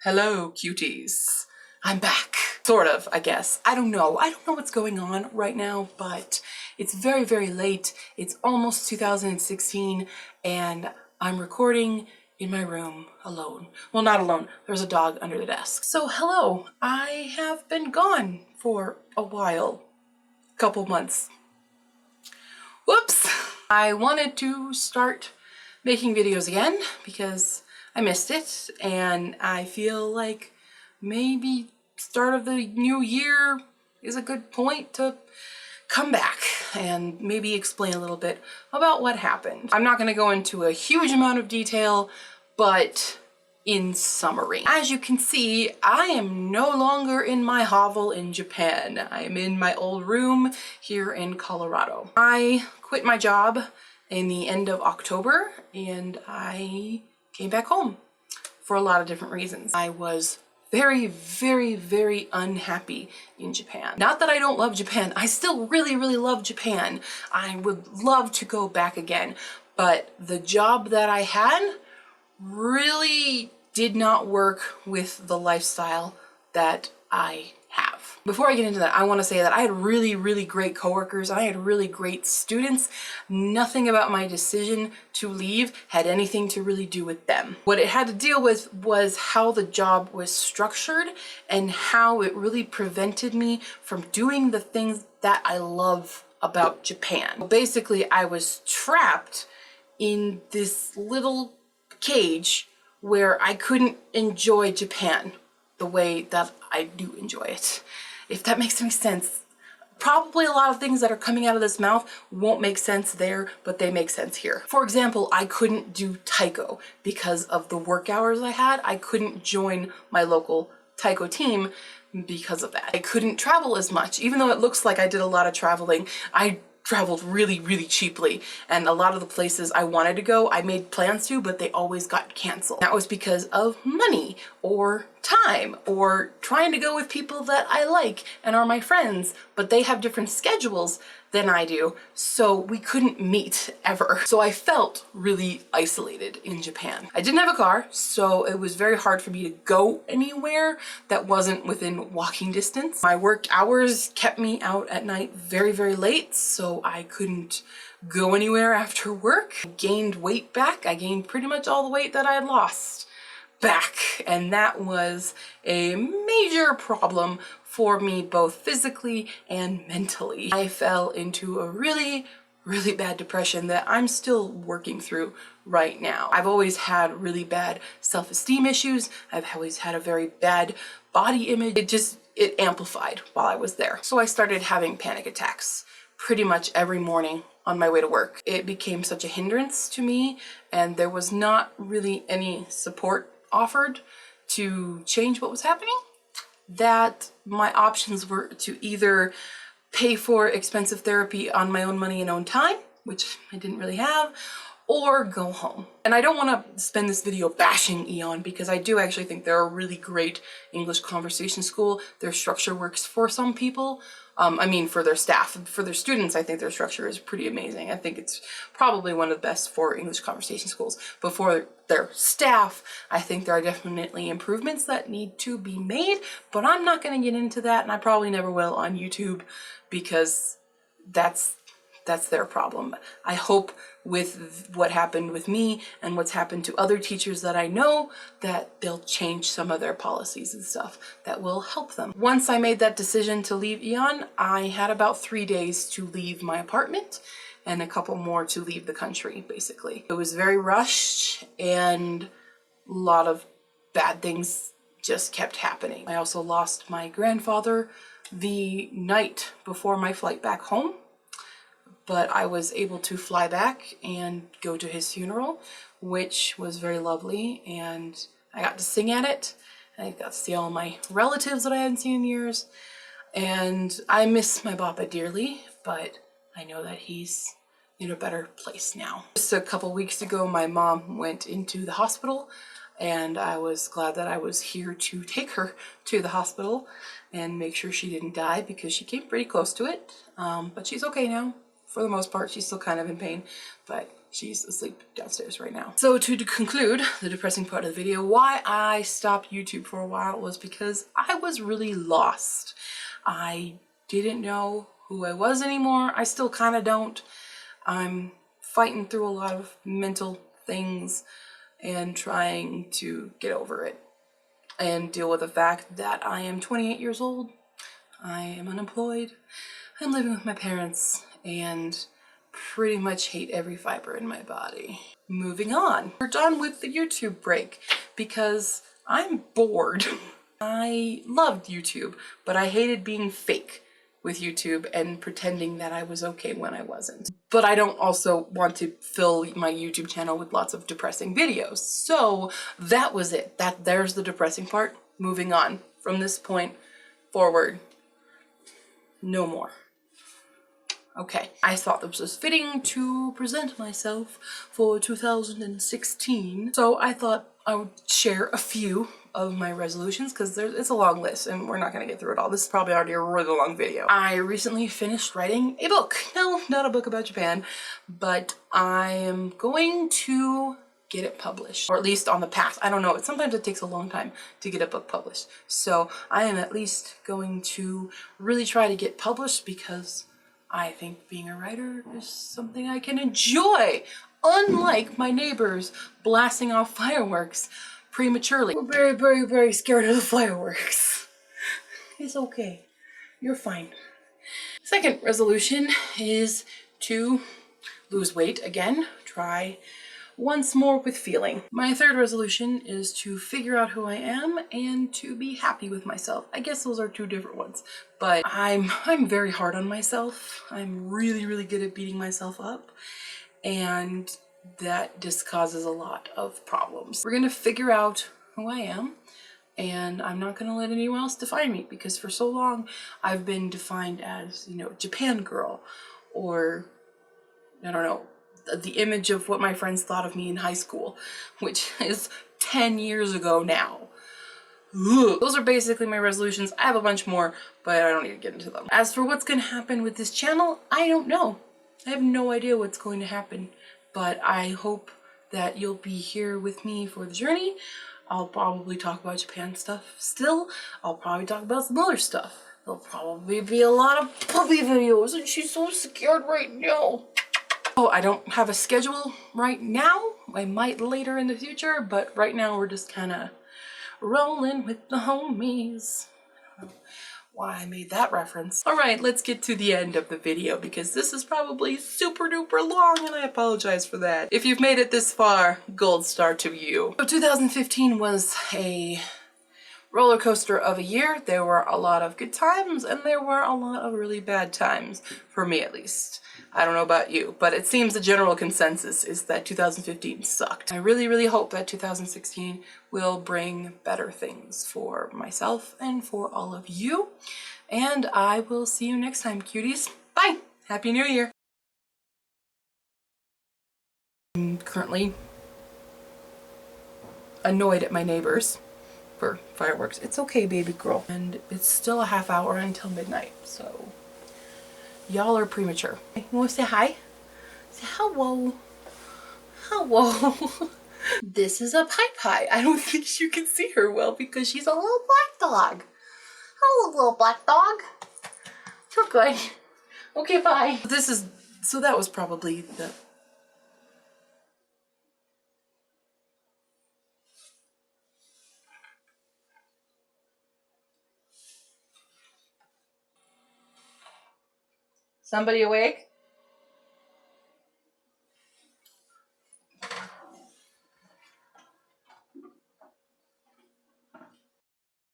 Hello, cuties. I'm back. Sort of, I guess. I don't know. I don't know what's going on right now, but it's very, very late. It's almost 2016, and I'm recording in my room alone. Well, not alone. There's a dog under the desk. So, hello. I have been gone for a while. Couple months. Whoops. I wanted to start making videos again because I missed it, and I feel like maybe start of the new year is a good point to come back and maybe explain a little bit about what happened. I'm not going to go into a huge amount of detail, but in summary, as you can see, I am no longer in my hovel in Japan. I am in my old room here in Colorado. I quit my job in the end of October, and I came back home for a lot of different reasons. I was very, very, very unhappy in Japan. Not that I don't love Japan. I still really, really love Japan. I would love to go back again. But the job that I had really did not work with the lifestyle that I have. Before I get into that, I want to say that I had really, really great coworkers. I had really great students. Nothing about my decision to leave had anything to really do with them. What it had to deal with was how the job was structured and how it really prevented me from doing the things that I love about Japan. Basically, I was trapped in this little cage where I couldn't enjoy Japan the way that I do enjoy it. If that makes any sense. Probably a lot of things that are coming out of this mouth won't make sense there, but they make sense here. For example, I couldn't do taiko because of the work hours I had. I couldn't join my local taiko team because of that. I couldn't travel as much. Even though it looks like I did a lot of traveling, I traveled really, really cheaply, and a lot of the places I wanted to go, I made plans to, but they always got canceled. That was because of money or time or trying to go with people that I like and are my friends, but they have different schedules than I do, so we couldn't meet ever. So I felt really isolated in Japan. I didn't have a car, so it was very hard for me to go anywhere that wasn't within walking distance. My work hours kept me out at night very, very late, so I couldn't go anywhere after work. I gained weight back. I gained pretty much all the weight that I had lost back, and that was a major problem for me both physically and mentally. I fell into a really, really bad depression that I'm still working through right now. I've always had really bad self-esteem issues. I've always had a very bad body image. It amplified while I was there. So I started having panic attacks pretty much every morning on my way to work. It became such a hindrance to me, and there was not really any support offered to change what was happening, that my options were to either pay for expensive therapy on my own money and own time, which I didn't really have, or go home. And I don't want to spend this video bashing Eon, because I do actually think they're a really great English conversation school. Their structure works for some people. I mean, for their staff. For their students, I think their structure is pretty amazing. I think it's probably one of the best for English conversation schools. But for their staff, I think there are definitely improvements that need to be made, but I'm not going to get into that, and I probably never will on YouTube, because that's their problem. I hope with what happened with me and what's happened to other teachers that I know, that they'll change some of their policies and stuff that will help them. Once I made that decision to leave Eon, I had about 3 days to leave my apartment and a couple more to leave the country, basically. It was very rushed, and a lot of bad things just kept happening. I also lost my grandfather the night before my flight back home, but I was able to fly back and go to his funeral, which was very lovely, and I got to sing at it. I got to see all my relatives that I hadn't seen in years, and I miss my Papa dearly, but I know that he's in a better place now. Just a couple weeks ago, my mom went into the hospital, and I was glad that I was here to take her to the hospital and make sure she didn't die, because she came pretty close to it, but she's okay now. For the most part, she's still kind of in pain, but She's asleep downstairs right now. So to conclude the depressing part of the video, why I stopped YouTube for a while was because I was really lost. I didn't know who I was anymore. I still kind of don't. I'm fighting through a lot of mental things and trying to get over it and deal with the fact that I am 28 years old. I am unemployed. I'm living with my parents and pretty much hate every fiber in my body. Moving on. We're done with the YouTube break because I'm bored. I loved YouTube, but I hated being fake with YouTube and pretending that I was okay when I wasn't. But I don't also want to fill my YouTube channel with lots of depressing videos. So that was it. There's the depressing part. Moving on. From this point forward, no more. Okay, I thought this was fitting to present myself for 2016. So I thought I would share a few of my resolutions because it's a long list and we're not going to get through it all. This is probably already a really long video. I recently finished writing a book. No, not a book about Japan, but I am going to get it published, or at least on the path. I don't know. Sometimes it takes a long time to get a book published. So I am at least going to really try to get published because I think being a writer is something I can enjoy, unlike my neighbors blasting off fireworks prematurely. We're very, very, very scared of the fireworks. It's okay. You're fine. Second resolution is to lose weight again. Try once more with feeling. My third resolution is to figure out who I am and to be happy with myself. I guess those are two different ones, but I'm very hard on myself. I'm really, really good at beating myself up, and that just causes a lot of problems. We're gonna figure out who I am, and I'm not gonna let anyone else define me, because for so long I've been defined as, you know, Japan girl, or I don't know, the image of what my friends thought of me in high school, which is 10 years ago now. Ugh. Those are basically my resolutions. I have a bunch more, but I don't need to get into them. As for what's going to happen with this channel, I don't know. I have no idea what's going to happen, but I hope that you'll be here with me for the journey. I'll probably talk about Japan stuff still. I'll probably talk about some other stuff. There'll probably be a lot of puppy videos, and she's so scared right now. Oh, I don't have a schedule right now. I might later in the future, but right now we're just kind of rolling with the homies. I don't know why I made that reference. All right, let's get to the end of the video because this is probably super duper long and I apologize for that. If you've made it this far, gold star to you. So 2015 was a roller coaster of a year. There were a lot of good times and there were a lot of really bad times, for me at least. I don't know about you, but it seems the general consensus is that 2015 sucked. I really, really hope that 2016 will bring better things for myself and for all of you. And I will see you next time, cuties. Bye! Happy New Year! I'm currently annoyed at my neighbors for fireworks. It's okay, baby girl. And it's still a half hour until midnight, so y'all are premature. You wanna say hi? Say hello. Hello. This is a Pie Pie. I don't think you can see her well because she's a little black dog. Hello, little black dog. You're good. Okay, bye. So that was probably the Somebody awake?